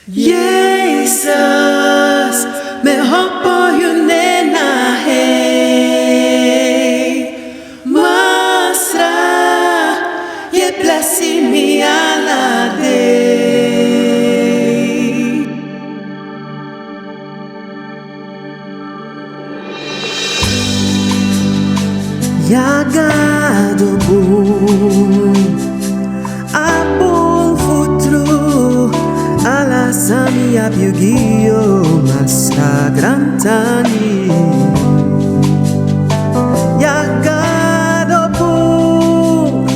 Jesus, me hopo yunena hey, Masra, ye blessi mi ala day. Yagado bom, abong futuro, alasami abiugio, Masra grantani. Yagado bom,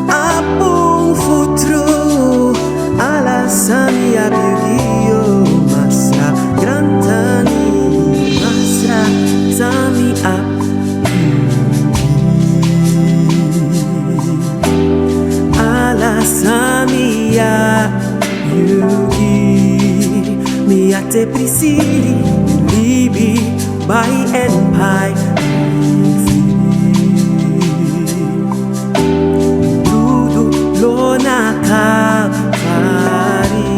abong futuro, alasami abiugio, Masra grantani, Masra sami ab. Samia yugi miate prisili libi by and by dudu lona kapari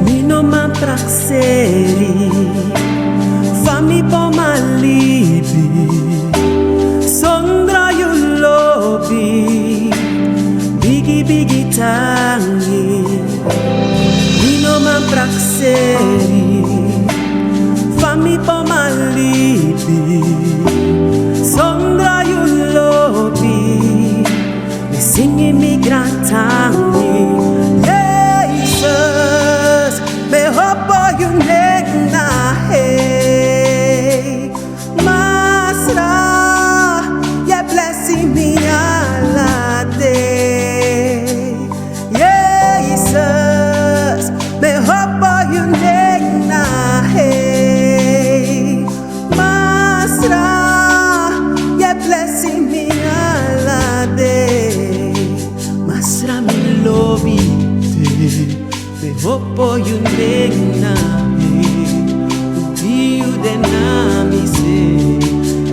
mino man praxeri fami po malibi sondra yulobi bigi tangi mino man praxeri fami po malibi sondra yulobi mi singi mi grantangi Jesus me hopo yunena hey Masra ye blessi mi ala day. Jesus me hopo yunena hey Masra ye blessi mi ala day. Masra mi lobi te me hopo yunena hey ubiu de nami se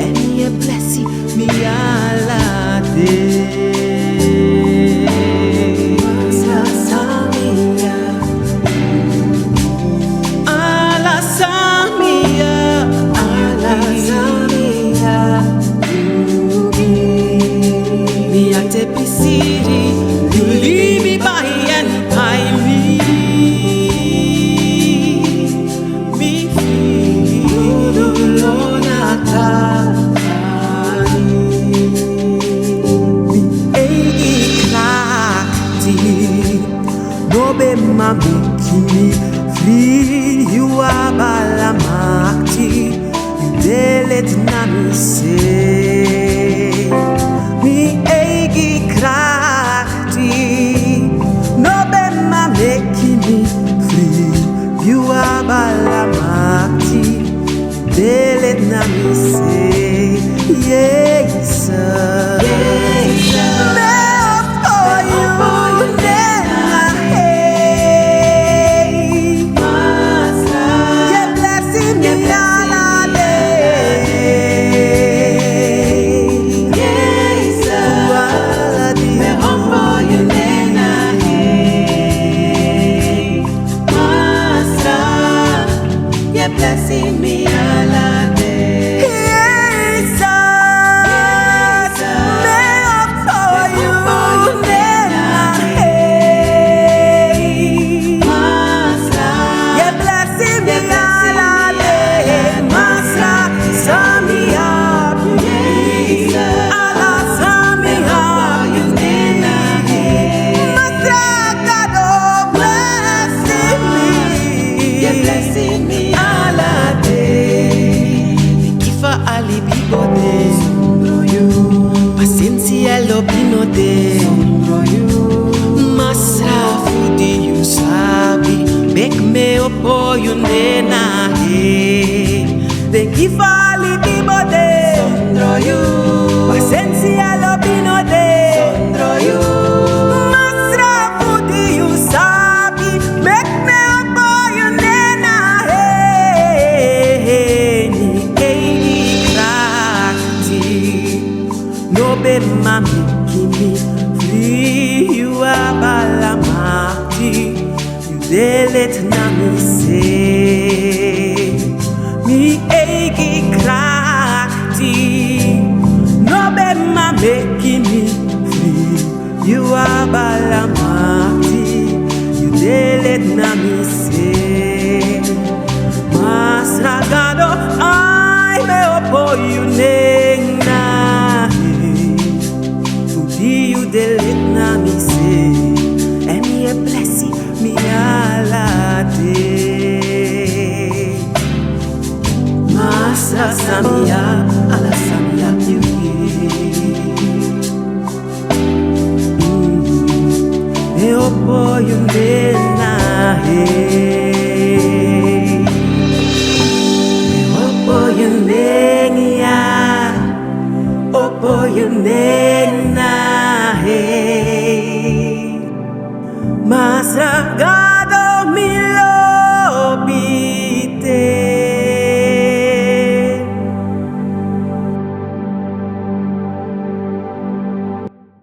and ye blessi mi ala day. Mamiki free you are balamakti you delet nami say mi egi krakti no be mamiki me free you are balamakti you delet nami say yes blessing me ala day. Jesus, me up for you, nena hey. Masra, you blessing me ala day. Masra, sami up, ala sami up, nena hey. Masra, God oh blessing me, you blessing me. Paciência lobino de Masra fudi you sabi make me opoyo nena he de kifali bibode sondro you paciência lobino de sondro you Masra fudi you sabi make me opoyo nena he ni ei krakti no be mami kimi free you are balama delet na mi se mi egi krati no be ma making me free. You are balamati, you delet na mi se masragado ai me opo you neng na tudi you delet na mi se and me blessing me alade masa samia ala samia you me opo you na he me opo you ya opo you na he Masaga